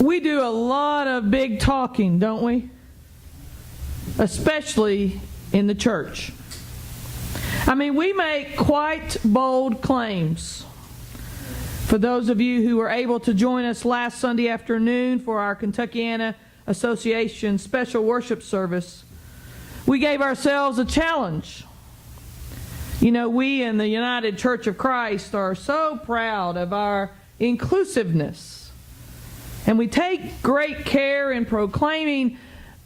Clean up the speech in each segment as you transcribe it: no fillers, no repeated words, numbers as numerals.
We do a lot of big talking, don't we? Especially in the church. I mean, we make quite bold claims. For those of you who were able to join us last Sunday afternoon for our Kentuckiana Association special worship service, we gave ourselves a challenge. You know, we in the United Church of Christ are so proud of our inclusiveness. And we take great care in proclaiming,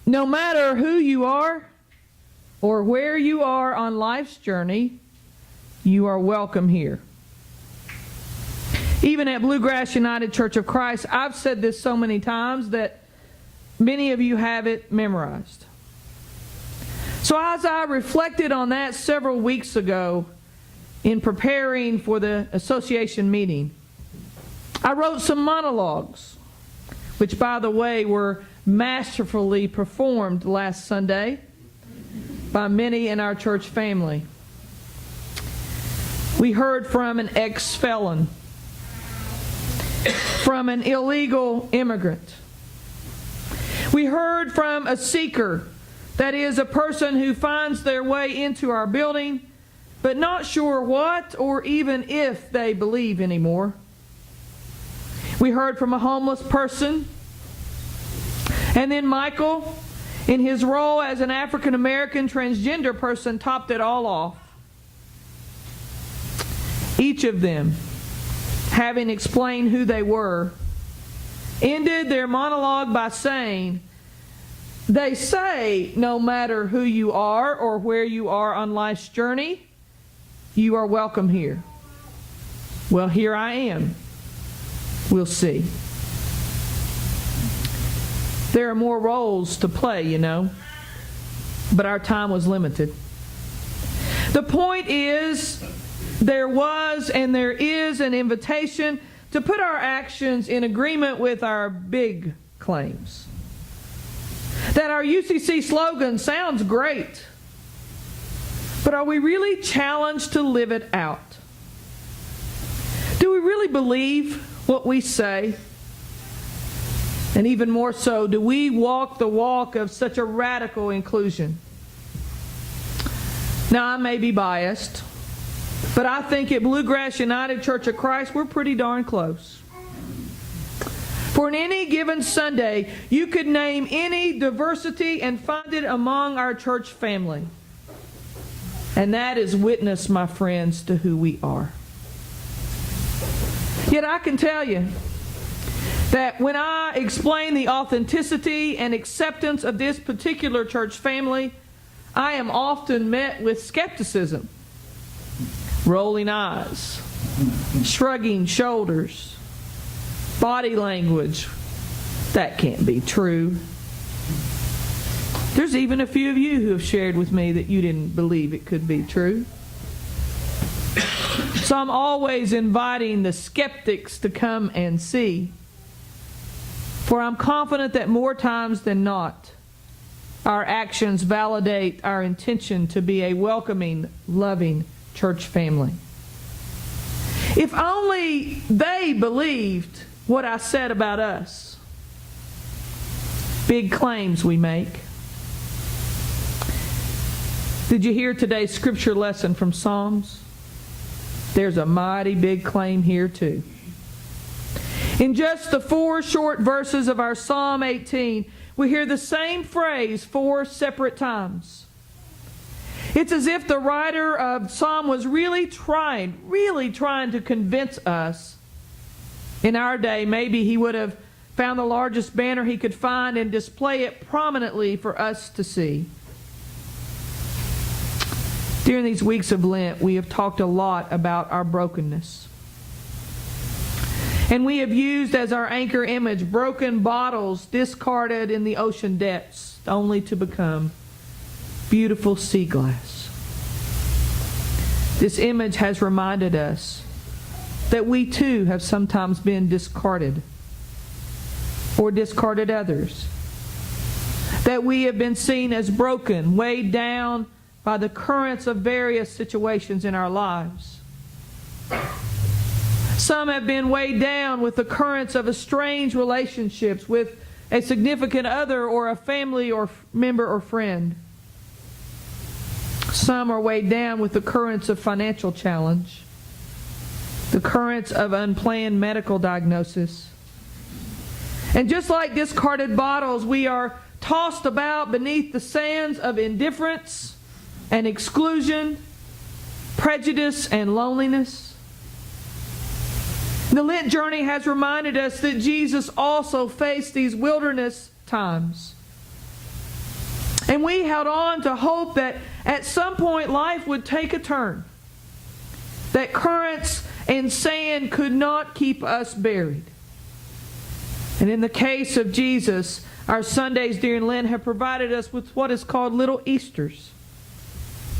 no matter who you are or where you are on life's journey, you are welcome here. Even at Bluegrass United Church of Christ, I've said this so many times that many of you have it memorized. So as I reflected on that several weeks ago in preparing for the association meeting, I wrote some monologues, which, by the way, were masterfully performed last Sunday by many in our church family. We heard from an ex-felon, from an illegal immigrant. We heard from a seeker, that is, a person who finds their way into our building, but not sure what or even if they believe anymore. We heard from a homeless person. And then Michael, in his role as an African-American transgender person, topped it all off. Each of them, having explained who they were, ended their monologue by saying, they say no matter who you are or where you are on life's journey, you are welcome here. Well, here I am. We'll see. There are more roles to play, you know, but our time was limited. The point is, there was and there is an invitation to put our actions in agreement with our big claims. That our UCC slogan sounds great, but are we really challenged to live it out? Do we really believe what we say? And even more so, do we walk the walk of such a radical inclusion? Now, I may be biased, but I think at Bluegrass United Church of Christ, we're pretty darn close. For in any given Sunday, you could name any diversity and find it among our church family. And that is witness, my friends, to who we are. Yet I can tell you that when I explain the authenticity and acceptance of this particular church family, I am often met with skepticism, rolling eyes, shrugging shoulders, body language. That can't be true. There's even a few of you who have shared with me that you didn't believe it could be true. So I'm always inviting the skeptics to come and see. For I'm confident that more times than not, our actions validate our intention to be a welcoming, loving church family. If only they believed what I said about us. Big claims we make. Did you hear today's scripture lesson from Psalms? There's a mighty big claim here too. In just the 4 short verses of our Psalm 18, we hear the same phrase 4 separate times. It's as if the writer of Psalm was really trying to convince us. In our day, maybe he would have found the largest banner he could find and display it prominently for us to see. During these weeks of Lent, we have talked a lot about our brokenness. And we have used as our anchor image broken bottles discarded in the ocean depths, only to become beautiful sea glass. This image has reminded us that we too have sometimes been discarded or discarded others. That we have been seen as broken, weighed down by the currents of various situations in our lives. Some have been weighed down with the currents of estranged relationships with a significant other or a family or member or friend. Some are weighed down with the currents of financial challenge, the currents of unplanned medical diagnosis. And just like discarded bottles, we are tossed about beneath the sands of indifference and exclusion, prejudice and loneliness. The Lent journey has reminded us that Jesus also faced these wilderness times. And we held on to hope that at some point life would take a turn, that currents and sand could not keep us buried. And in the case of Jesus, our Sundays during Lent have provided us with what is called little Easters,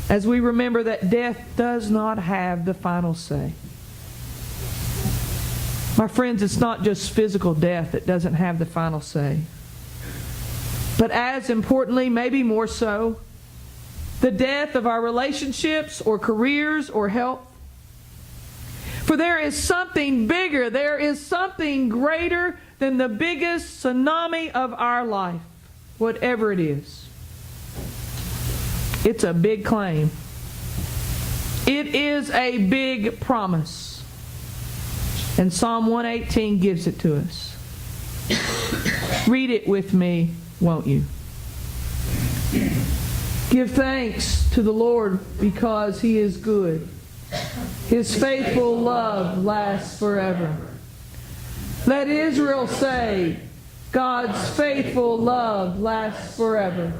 as we remember that death does not have the final say. My friends, it's not just physical death that doesn't have the final say. But as importantly, maybe more so, the death of our relationships or careers or health. For there is something bigger, there is something greater than the biggest tsunami of our life, whatever it is. It's a big claim. It is a big promise. And Psalm 118 gives it to us. Read it with me, won't you? Give thanks to the Lord because He is good. His faithful love lasts forever. Let Israel say, God's faithful love lasts forever.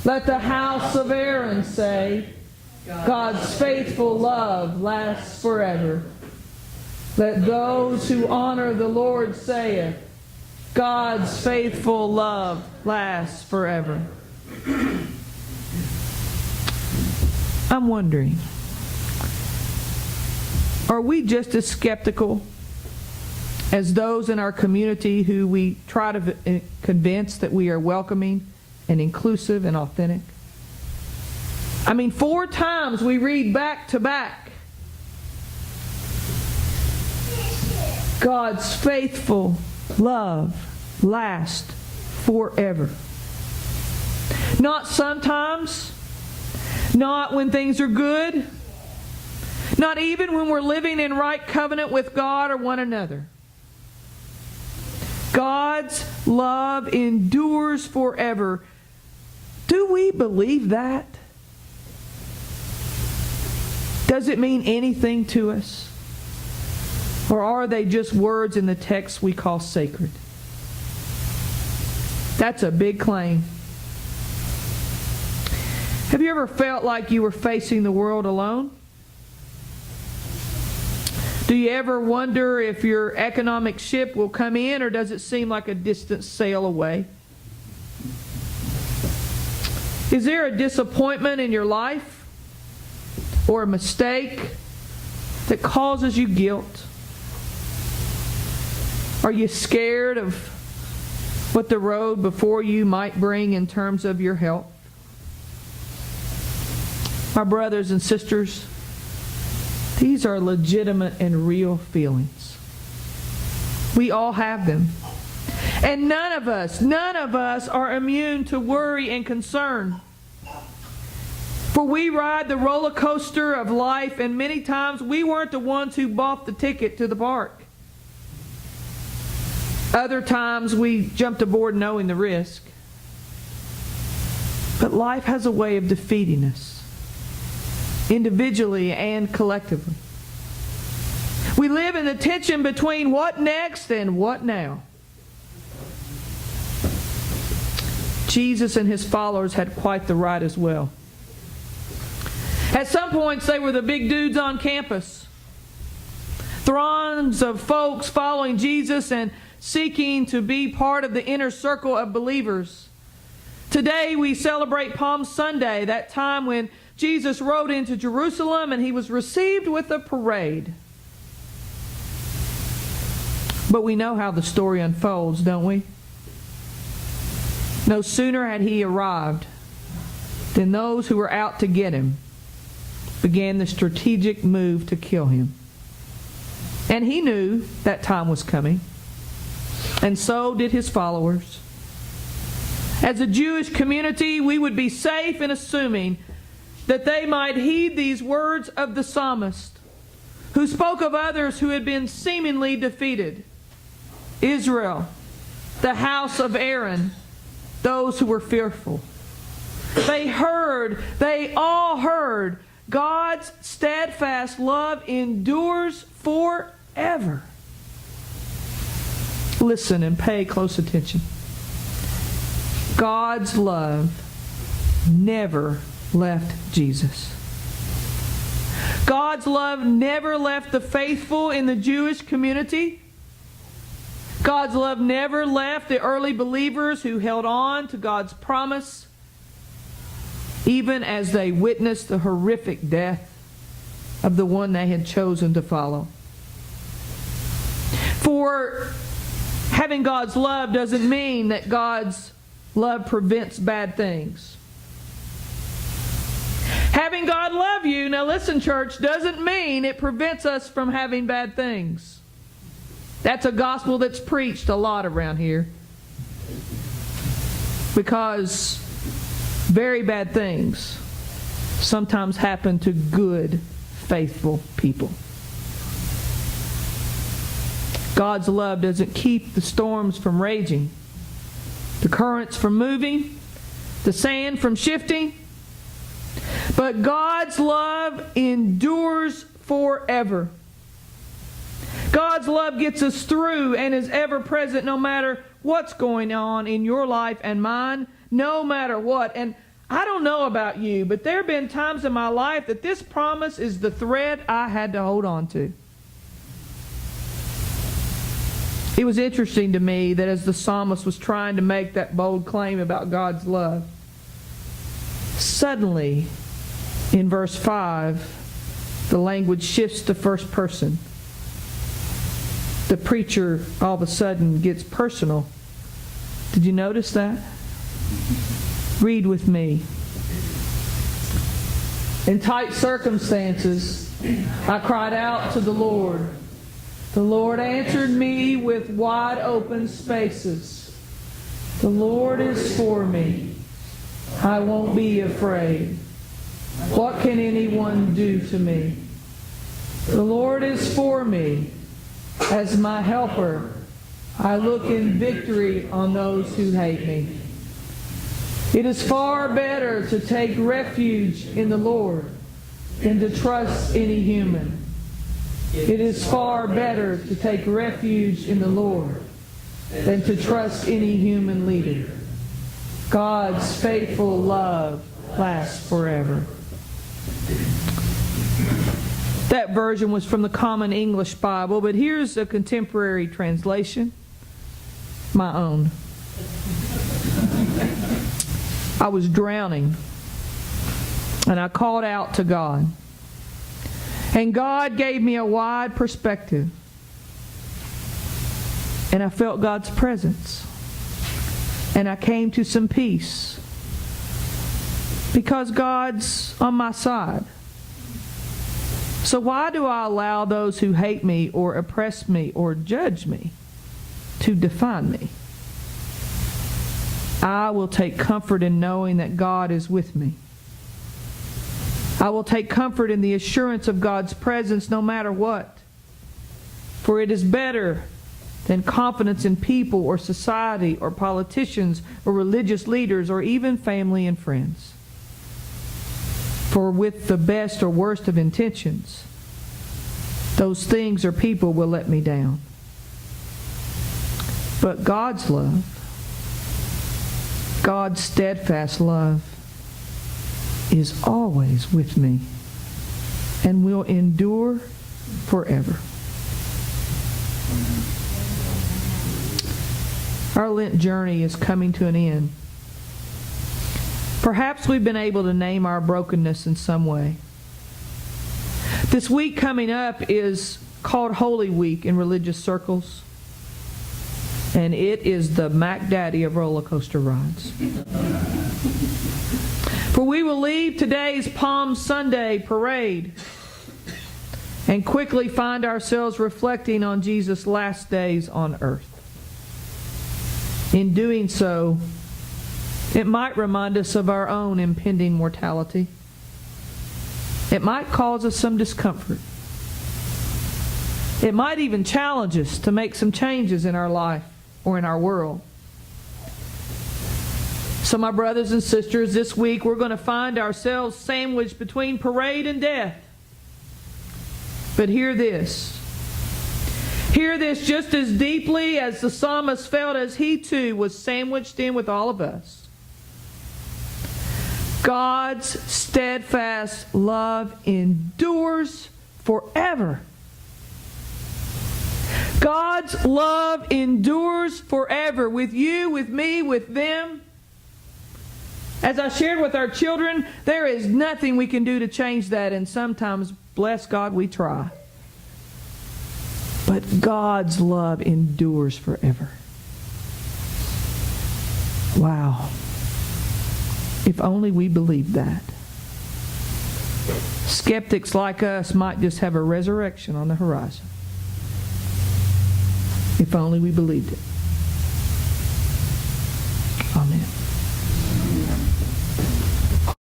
Let the house of Aaron say, God's faithful love lasts forever. Let those who honor the Lord say it, God's faithful love lasts forever. I'm wondering, are we just as skeptical as those in our community who we try to convince that we are welcoming and inclusive and authentic? I mean, 4 times we read back to back, God's faithful love lasts forever. Not sometimes, not when things are good, not even when we're living in right covenant with God or one another. God's love endures forever. Do we believe that? Does it mean anything to us? Or are they just words in the text we call sacred? That's a big claim. Have you ever felt like you were facing the world alone? Do you ever wonder if your economic ship will come in, or does it seem like a distant sail away? Is there a disappointment in your life or a mistake that causes you guilt? Are you scared of what the road before you might bring in terms of your health? My brothers and sisters, these are legitimate and real feelings. We all have them. And none of us are immune to worry and concern. For we ride the roller coaster of life, and many times we weren't the ones who bought the ticket to the park. Other times we jumped aboard knowing the risk. But life has a way of defeating us, individually and collectively. We live in the tension between what next and what now. Jesus and His followers had quite the ride as well. At some points they were the big dudes on campus. Throngs of folks following Jesus and seeking to be part of the inner circle of believers. Today we celebrate Palm Sunday, that time when Jesus rode into Jerusalem and He was received with a parade. But we know how the story unfolds, don't we? No sooner had He arrived than those who were out to get Him began the strategic move to kill Him. And he knew that time was coming. And so did his followers. As a Jewish community, we would be safe in assuming that they might heed these words of the psalmist, who spoke of others who had been seemingly defeated. Israel, the house of Aaron, those who were fearful. They all heard, God's steadfast love endures forever. Listen and pay close attention. God's love never left Jesus. God's love never left the faithful in the Jewish community. God's love never left the early believers who held on to God's promise, even as they witnessed the horrific death of the one they had chosen to follow. For having God's love doesn't mean that God's love prevents bad things. Having God love you, now listen, church, doesn't mean it prevents us from having bad things. That's a gospel that's preached a lot around here. Because very bad things sometimes happen to good, faithful people. God's love doesn't keep the storms from raging, the currents from moving, the sand from shifting. But God's love endures forever. God's love gets us through and is ever present no matter what's going on in your life and mine, no matter what. And I don't know about you, but there have been times in my life that this promise is the thread I had to hold on to. It was interesting to me that as the psalmist was trying to make that bold claim about God's love, suddenly, in verse 5, the language shifts to first person. The preacher all of a sudden gets personal. Did you notice that? Read with me. In tight circumstances, I cried out to the Lord. The Lord answered me with wide open spaces. The Lord is for me. I won't be afraid. What can anyone do to me? The Lord is for me. As my helper, I look in victory on those who hate me. It is far better to take refuge in the Lord than to trust any human. It is far better to take refuge in the Lord than to trust any human leader. God's faithful love lasts forever. That version was from the Common English Bible, but here's a contemporary translation, my own. I was drowning, and I called out to God. And God gave me a wide perspective. And I felt God's presence. And I came to some peace. Because God's on my side. So why do I allow those who hate me or oppress me or judge me to define me? I will take comfort in knowing that God is with me. I will take comfort in the assurance of God's presence no matter what. For it is better than confidence in people or society or politicians or religious leaders or even family and friends. For with the best or worst of intentions, those things or people will let me down. But God's love, God's steadfast love, is always with me and will endure forever. Our Lent journey is coming to an end. Perhaps we've been able to name our brokenness in some way. This week coming up is called Holy Week in religious circles, and it is the Mac Daddy of roller coaster rides. For we will leave today's Palm Sunday parade and quickly find ourselves reflecting on Jesus' last days on earth. In doing so, it might remind us of our own impending mortality. It might cause us some discomfort. It might even challenge us to make some changes in our life or in our world. So my brothers and sisters, this week we're going to find ourselves sandwiched between parade and death. But hear this. Hear this just as deeply as the psalmist felt as he too was sandwiched in with all of us. God's steadfast love endures forever. God's love endures forever with you, with me, with them. As I shared with our children, there is nothing we can do to change that, and sometimes, bless God, we try. But God's love endures forever. Wow. If only we believed that. Skeptics like us might just have a resurrection on the horizon. If only we believed it. Amen.